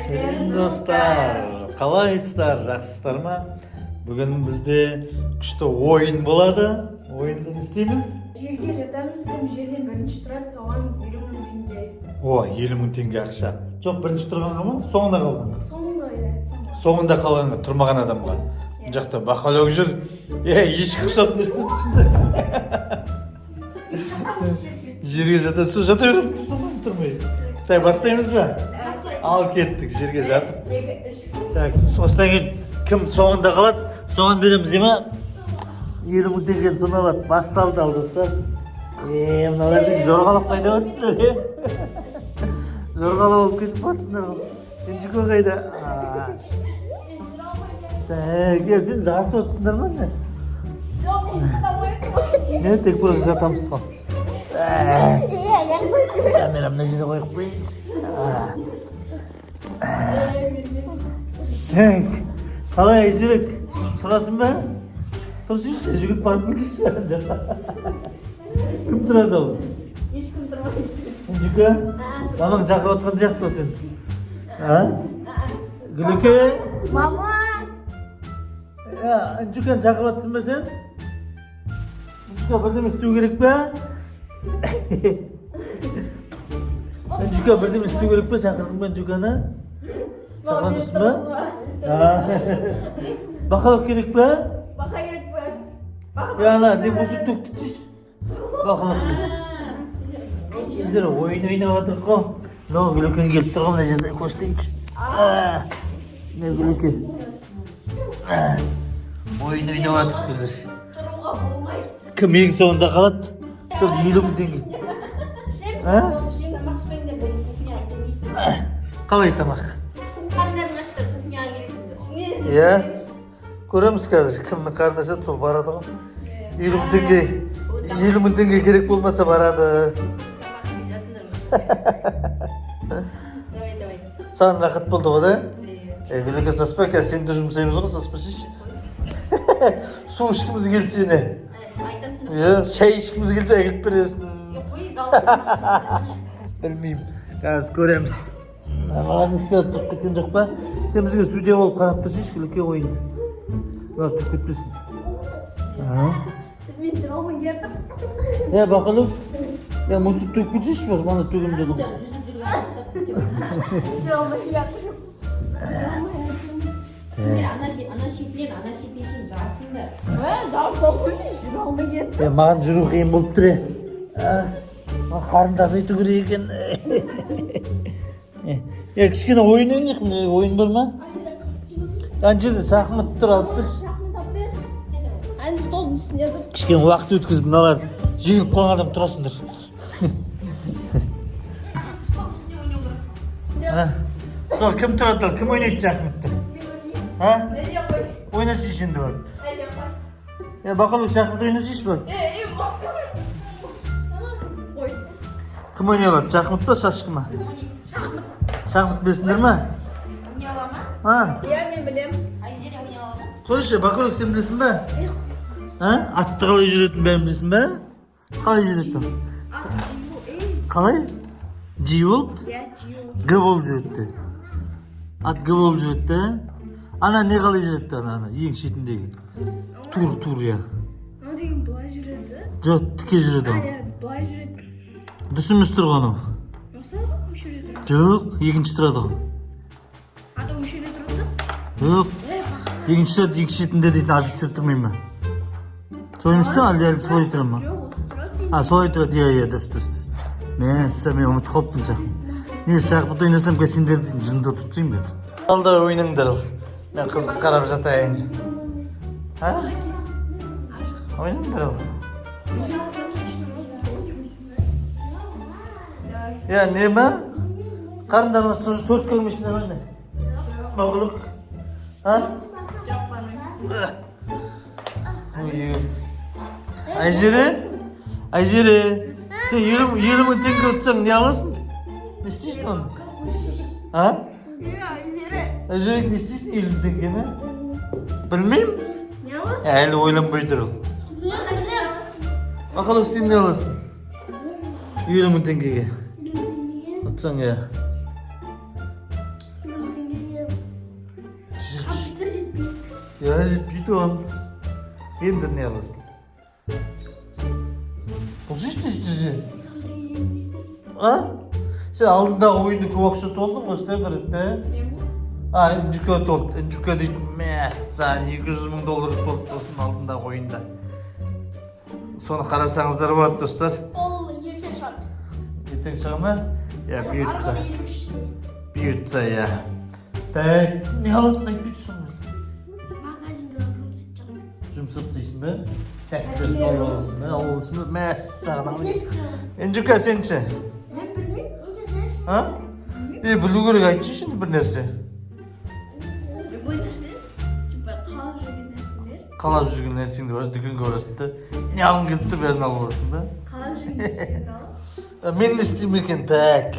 Selam dostlar. Қалайсыздар, жақсысыздар ма? Бүгін бізде күшті ойын болады. Ойынды не істейміз? Жерге жатамыз, кім жерден бірінші тұрады, соған 50 мың теңге. О, 50 мың теңге ақша. Жоқ, бірінші тұрғанға ма? Соңында қалғанға? Соңында қалғанға, тұрмаған адамға. Бұл жақта бақылау жүр. Ешкі ұқсап не істепсіңдер? Жерге жатасыз, жата береді кісі ма? Тұрмай. Так, бастаймыз ба? Ал кеттік, жерге жатып. Так, осыдан кейін кім соңында қалады, соған береміз ема? 50 мың теңгені соны алады. Басталды ал достар. Мыналарды жорғалап қайда өтсіңдер? Жорғалап олып кетіп өтсіңдер ғой. Жүкі қайда? Так, сен жарысы өтсіңдер ма не? Не, тек бір жатамыз ғой. Камерамны жерде қойып қойыңыз. Так, қалай жүрек? Тұрасың ба? Тұрсыншы, жүгіп барып келші. Кім тұрады ол? Ешкім тұрмайды. Жүкі? Мамаң шақырып отқан сияқты сен. Гүліке? Мама! Жүкен шақырып отсың ба сен? Жүке бірдеме істеу керек па? Жүке бірдеме істеу керек па? Шақырдың ба Жүкені? Шақырып отырсың ба? Бақылау керек па? Бақа керек па? Ана, не бұзып төкті чеш? Бақылау. Сіздер ойын ойнап жатыр ғой. Мынау Гүлекен келіп тұрған мына жерде көрсетейінші. Не Гүлекен? Ойын ойнап жатыр біздер. Тұруға болмайды. Кім ең соңында қалады? Сол 50 мың теңге. Қалай тамақ? Иә, көреміз қазір кімнің қарны ашады, сол барады ғой. 50 мың теңге керек болмаса барады. Саған рақат болды ғой да? Гүлеке саспа, қазір сен де жұмсаймыз ғой, саспа шеш. Су ішкіміз келсе не? Шай ішкіміз келсе әкеліп бересің. Білмеймін, қазір көреміз. Маған істеп тұрып кеткен жоқ па? Сен бізге судья болып қарап тұрсыншы Гүлеке ойынды. Бар тұрып кетпесін. Мен тұрауын кетіп. Бақылау. Мұзды төгіп кетшінші бар, мана төгім дедім. Тұрауын кетіп. Ана шетінен жасыңды. Жарсау емес, тұрауын кетіп. Маған жүру қиын болып тұр. Қарынды азайту керек екен. Кішкене ойын ойнайық, ойын бар ма? Ана жерде шахмат тұр, алып берші. Әні столдың үстінде тұр. Кішкене уақыт өткізіп мыналар жеңіліп қалған адам тұрасыңдар. Сол кім тұрады, кім ойнайды шахматты? Ойнасыш енді барып. Бақылау шахмат ойнасыш барып. Кім ойнай алады, шахмат па, шашқы ма? Шахмат білесіңдер ма? Мен білем. Қойшы, бақылау сен білесің ба? Атты қалай жүретін бәрін білесің ба? Қалай жүретін? Қалай? Жи болып? Г болып жүреді. Ат Г болып жүреді. Ана не қалай жүреді? Ана ең шетіндегі. Тур, я. Ана деген былай жүреді. Жоқ, тіке жүреді. Былай жүреді. Дүсіміз тұрған о. Жоқ, екінші тұрады ғой. Ата өшере тұрды? Жоқ, екінші тұрады, екі шетінде дейтін офицер тұрмай ма? Солай емес пе, әлде солай тұрады ма? Жоқ, осы тұрады. Солай тұрады, дұрыс. Мен ұмытып қалыппын шақпын. Не шақпыт ойнасам қазір сендерді жынды тұтсайым қазір. Алда ойныңдар ол. Мен қызық қарап жатайын. Ойныңдар ол. Не ма? Қарындарына сұрыш төрт көрмешіне ма не? Мағылық. Айжере, сен 50 мың теңге ұтсаң не аласың? Не істейсің оны? Айжере, не істейсің 50 теңгені? Білмеймін? Не аласың? Әлі ойланбай тұр ол. Бақылау сен не аласың? 50 мың теңгеге. Ұтсаң, Компьютер жетпейді. Ya жетпейді оған. Енді не аласың? Бұл жетпейді. А? Сен алдындағы ойынды көп ақша толдың ғой, осылай бір рет, Инжука толды. Инжука дейтін мәссаған $200,000 толды осының алдындағы ойында. Соны қарасаңыздар болады, достар. Ол ертең шығады. Ертең шыға ма? Я бұйыртса. Арғы 20 кіші. Бұйыртса, я. Так, сен не алатын айтпайды соңғы? Магазинге жұмыс істеймін. Жұмыс істейсің бе? Тәттілерді алып аласың бе? Алып аласың бе? Мәссаған. Инжука сенші? Мен білмеймін. А? Білу керек айтшы şimdi бір нәрсе. Любой нәрсе. Типа қалып жүрген нәрселер. Қалап жүрген нәрсеңді барасың, дүкенге барасың да. Не алғың келіп тұр, бәрін алып аласың ба? Қалып жүрген нәрселерді алып. Мен не істеймін екен, так.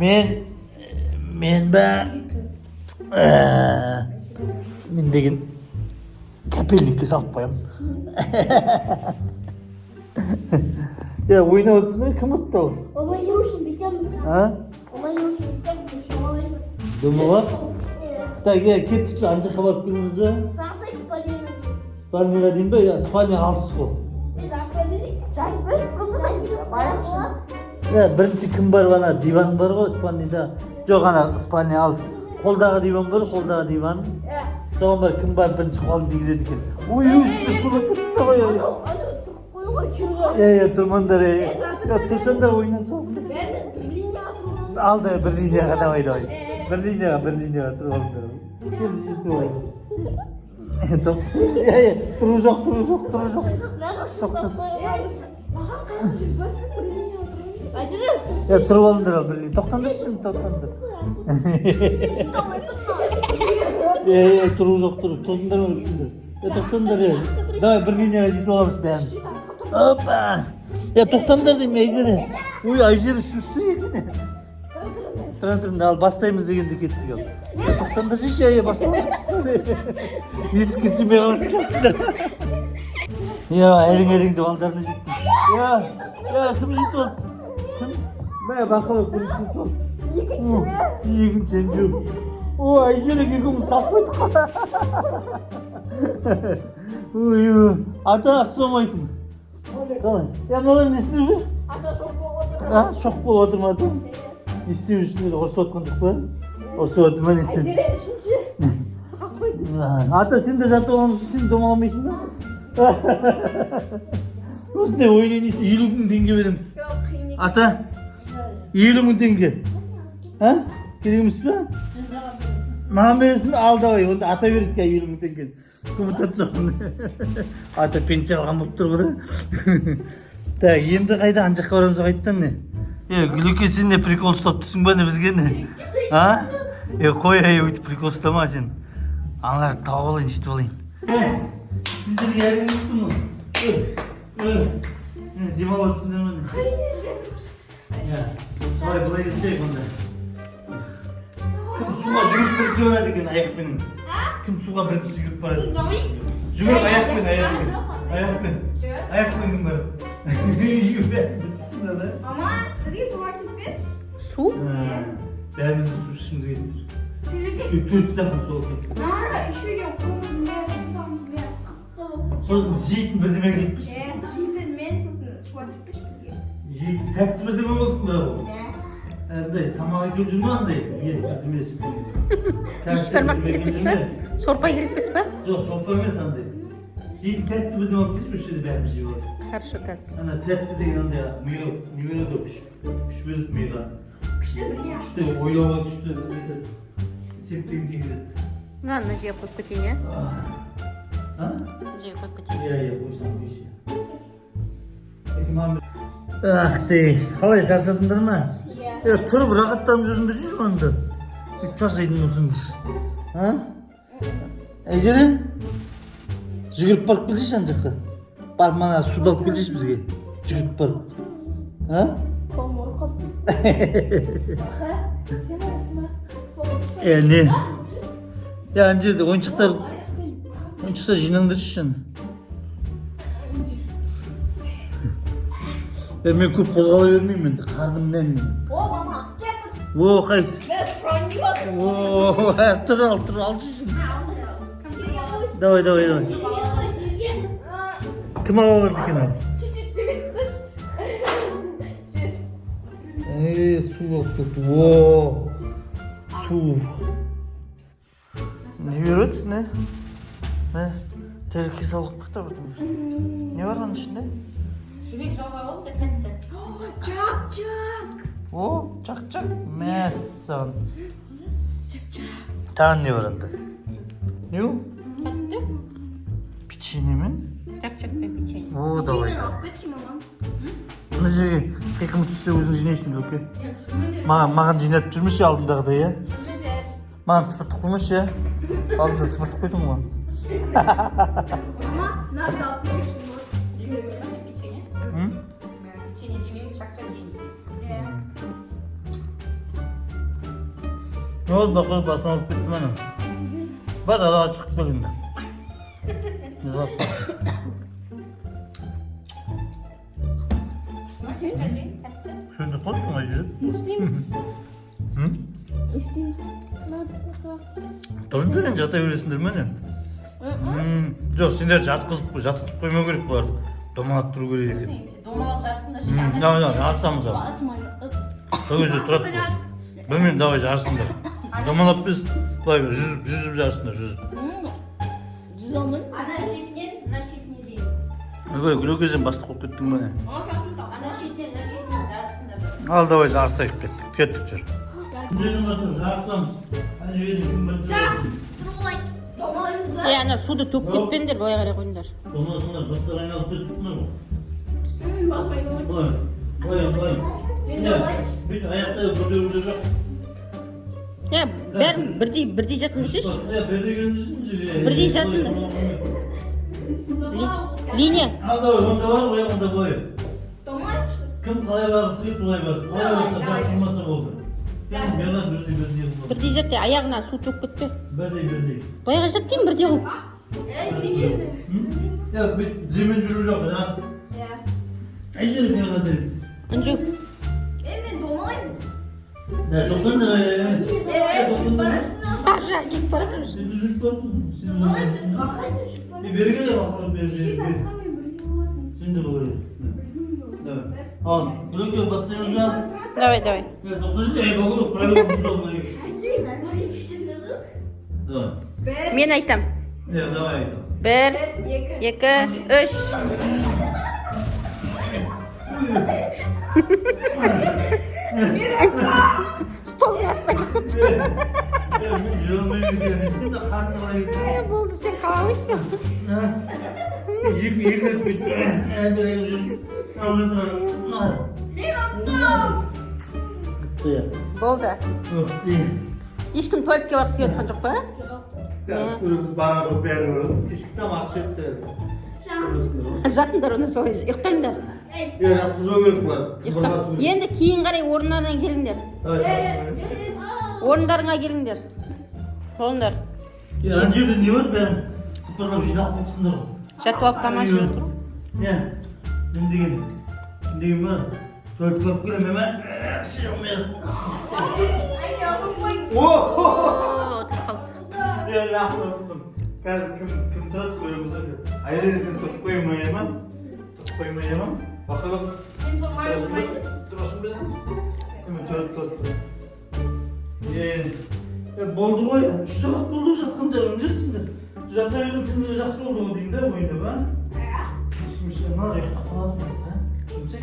Мен ба... Мен деген капельникке салып қоямын. Я ойнап отырсыңдар, кім ұтты ол? Олай ерушін бітеміз. А? Олай ерушін бітеміз. Дома ба? Так, я кеттік şu ана жаққа барып келеміз ба? Жарысайық спальняға. Спальняға дейін ба? Я спальня алыс қой. Жарыспай, просто қайтып барамыз. Я бірінші кім бар ана диван бар ғой спальняда. Жоқ ана спальня алыс. Қолдағы диван бар, қолдағы диван. Соған бар, кім бар бірінші қолын тигізеді екен. Ой, үстіне сұлы күтті ғой. Тұрмандар, тұрсандар ойнан соғысында. Алды, бір линияға давай. Бір линияға тұрып алыңдар. Кел жетті ғой. Тұру жоқ. Тұрып алыңдар ал, бір линия. Тоқтандар сен, тоқтандар. Тұру жоқ, тоқтандар ма үшіндер. Тоқтандар, давай бір линияға жетіп аламыз бәріміз. Опа! Тоқтандар деймін, Айжері. Ой, Айжері шүшті екен. Тұран, ал бастаймыз дегенде кеттік ал. Тоқтандар жеші, бастаймыз. Ескі семей қалып жатсыздар. Әрең-әреңді балдарына жеттім. Кім жетіп олды? Кім? Бақылы көрішін толды. Екінші әмжем. Айжері кекіміз қалып қойдық. Ата, ассаламайкум. Қалай? Мыналар не істеп жүр? Ата шоқ болып отыр. Шоқ болып отыр ма ата? Не істеп жүрсің? Ұрысып отқандық па? Ұрысып отыр ма не істеп? Айжері үшінші сықақ қойды. Ата, сен де жатып алғансың, сен домаламайсың ба? Осындай ойнайын дейсің, 50,000 теңге береміз. Ата, 50,000 теңге. Керек емес па? Маған бересің бе? Ал давай, онда ата береді ке 50,000 теңге. Көмітат соғын. Ата пенсия алған болып тұр ғой. Так, енді қайда ана жаққа барамыз қайттан не? Гүлеке сен не прикол ұстап тұрсың ба не бізге не? Қой, өйтіп прикол ұстама сен. Аналарды тауып алайын, жетіп алайын. Сендерге әрін ұқтым ғой. Демал өтсіңдер ме? Былай кестейік онда. Кім суға жүгіріп бірінші барады екен аяқпен? Кім суға бірінші жүгіріп барады? Жүгіріп аяқпен. Аяқпен кім барады? Мама, бізге су артып бер. Су? Бәріміз су ішіміз кетіп тұр. Төт стақан сол кетіп. Үшеуге қолымыз Сосын жейтін бірдеме кетпіш. Жейтін мен сосын су артып берші бізге. Жейтін тәтті бірдеме болсын бірақ ол. Андай тамақ екеу жүрме андай ет бірдемесі. Супермаркет керек емес пе? Сорпай керек емес пе? Жоқ, сорпа емес андай. Жейтін тәтті бірдеме алып келші, осы жерде бәріміз жеп алайық. Хорошо, қазір. Ана тәтті деген андай миға не береді ғой, күш береді миға. Күшті бірге. Күшті ойлауға күшті септігін тигізеді. Мынаны жеп қойып кетейін, иә? Жеп қойып кетейін. Қойсам қойшы. Ах дей, қалай шаршадыңдар ма? Тұрып рақаттанып жүрсіңдер ше жуанды. Үйтіп жасайтын болсыңдар. Әйжері? Жүгіріп барып келші ана жаққа. Барып мана суды алып келші бізге. Жүгіріп барып. Қолым ұрып қалды. Сен барасың ба? Не? Ана жерде ойыншықтар жинаңдаршы шаны. Мен көп қозғала бермеймін енді, қарным нән мен. Мама, кеттір. Қайсы? Мен тұрайын деп жатырмын. Oo, al şimdi. Давай. Kim alırdı ki ne? Чуть-чуть demek ister. Su oldu. Wow. Su. Ne yiyoruz ne? Ne? Tehlikeli sağlık kadar bakayım. Ne var onun içinde? Жүрек жалға болды да тәтті. Çak. O çak. Mesan. Tane ne var onda? Ne o? Тәтті. Печенье mi? Чак пен печенье. O da var. Alып кетші мамам. Мына жерге қиқым түссе өзің жинайсың көке. Жүрмеңдер. Маған жинап жүрмеші алдындағыдай иә. Жүрмеңдер. Маған сыпыртып қоймашы иә. Алдында сыпыртып қойдың ғой. Ama nerede alып кетші болады? Жүрмеңдер печенье. Hı? Печенье жемейміз, шақшақ жейміз. Ne oldu bakalım basın alıp gittim hani. Var ara çıkıp gelin de. Güzel. Тәтті. Şurada koysun acı. İsteyeyim. Hı? İsteyeyim. Durun deyin jata öylesindер meni. Жоқ, сендер жатқызып қоймау керек бұларды. Домалап тұру керек екен. Домалап жарсыңдар. Жарысамыз ал. Сол кезде тұрады бұл. Білмеймін, давай жарысыңдар. Домалап біз былай жүзіп жарысыңдар, жүзіп. Düz alın. Ана шетінен, мына шетіне дейін. Ойбай, күле кезден бастық болып кеттің бе не? Ана шетінен, мына шетінен жарысыңдар. Ал, давай жарысайық кеттік жүр. Күндердің басын жарысамыз. Ана жерден кім бірінші болады? Е, ана суды төгіп кетпеңдер, былай қарай қойыңдар. Домаласыңдар, бастар айналып кеттіңдер ғой. Basmayın. Былай. Бүйтіп аяқта көтеруде жоқ. Е, бәрін бірдей жатыңдаршы. Бірдей келіңдерші. Бірдей жатыңдар. Линия. Ал, давай, онда бар ғой, онда былай. Tomar. Кім қалай барғысы келіп солай бар. Қалай барса бар, қылмаса болды. Бәрі бірдей болды. Бірдей жат, аяғына су төгіп кетпе. Бірдей. Баяға жат деймін бірдей қылып. Ya zemin жүру жоқ, ja. Қай жерге келгенде? Анжу. Evet domalayın. Ja, тоқтаңдар, Ар жақ кетіп бара жатыр. Сен жүріп барсың. Бері келе бақылап бері. Сен де болар. Давай. Ал, бүлөкке бастаймыз ба? Давай. Тоқтаңдар, бағылып, правила бұзылмай. Давай. Мен айтам. Давай айтам. 1, 2, 3. Столдың астына кетті. Мен жүре алмаймын екен, істеймін де қарным ала кетті. Болды, сен қаламайсың. Екі рет бүйтіп, әрбір жүрсің. Болды. Ешкім туалетке барғысы келіп жатқан жоқ па? Көріміз барады бәрі көреді. Кешкі тамақ ішеді. Жатыңдар, оны солай ұйықтаңдар. Жақсыз болу керек бұлар. Енді кейін қарай орындарына келіңдер. Орындарыңа келіңдер. Болыңдар. Ана жерде не бар бәрін? Құпырлап жинап қойыпсыңдар ғой. Жатып алып тамақ жеп отыр. Мен деген бар. Туалетке барып келемін, мен іше алмай жатыр. Отырып қалды. Жақсы отырдым. Қазір кім тұрады көреміз ғой. Айден сен тұрып қоймай ма? Тұрып қоймай ма? Бақылып. Тұрасың ба сен? Мен төрт. Болды ғой. 3 сағат болды жатқандар, жетсіңдер. Жата бердім, сен жақсы болды ғой деймін да ойында ба? Ешкім мына ұйықтап қалады ма сен? Жұмсай.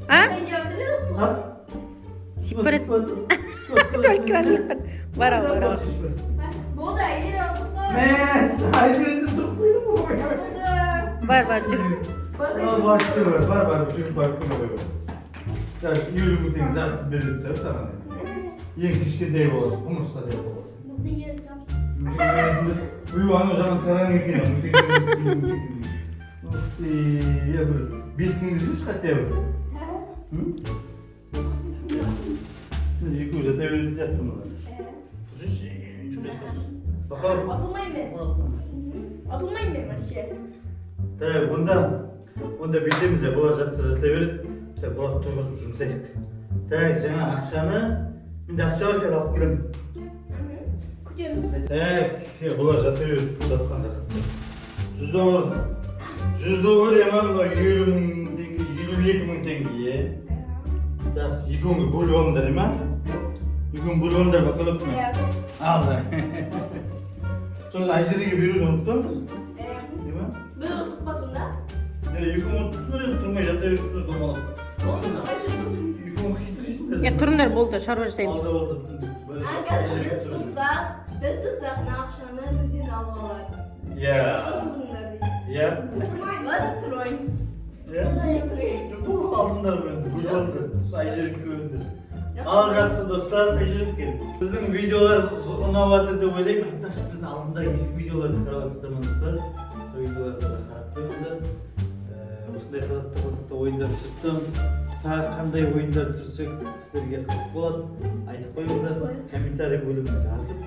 А? Сипірет. Только бара. Болды әйелі отырды. Мәс, айдесін тұрып қойды ғой. Бар, жүгір. Бар, жүріп барып күні ғой. Елу күтеген жартысын беретін шығар саған. Ең кішкентай боласың, құмырсқа жеп боласың. Ана жағын сараң екен. Бір 5 мың жүріш қатя бір. Сен екеуі жата беретін сияқты мына. Жүрші, бақалып. Atılmayın benim aşağı. Так, онда бүйтеміз ya, бұлар жатса жата береді. Бұлар тұрғызып жұмсайық. Так, жаңа ақшаны Менде ақша бар қазір алып келемін. Күтеміз. Бұлар жатқан жаққа. $100 ема мына 50 мың теңге, 52 мың теңге. Жақсы, екеуіңе бөліп алыңдар ема? Екеуің бөліп алыңдар бақылап ма? Алды. Сосын Айжерге беруді ұмытпаңыз. Ема? Біз ұтпасын да? Екеуің ұмытпасындар, тұрмай жата беріпсіңдер домалап. Екеуің хитрисіңдер. Тұрыңдар болды, шаруа жасаймыз. Алды. Біз тұрсақ ақшаны бізден алып алады. Иә. Біз тұрмаймыз. Бұл алдындар бөліп алыңдар. Айжерге көліңдер. Ал жақсы достар, Айжерге кел. Біздің видеолар ұнап жатыр деп ойлаймын. Біздің алдында ескі видеоларды қарап жатсыздар достар. Сол видеоларды қарап қойыңыздар. Осындай қызықты ойындар түсірттіміз. Тағы қандай ойындар түсірсек сіздерге қызық болады. Айтып қойыңыздар. Комментарий бөліміне жазып,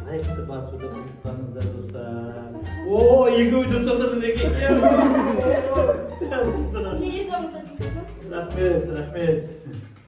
лайкты басуды ұмытпаңыздар достар. Екеуі жүртті мінекей. Рахмет.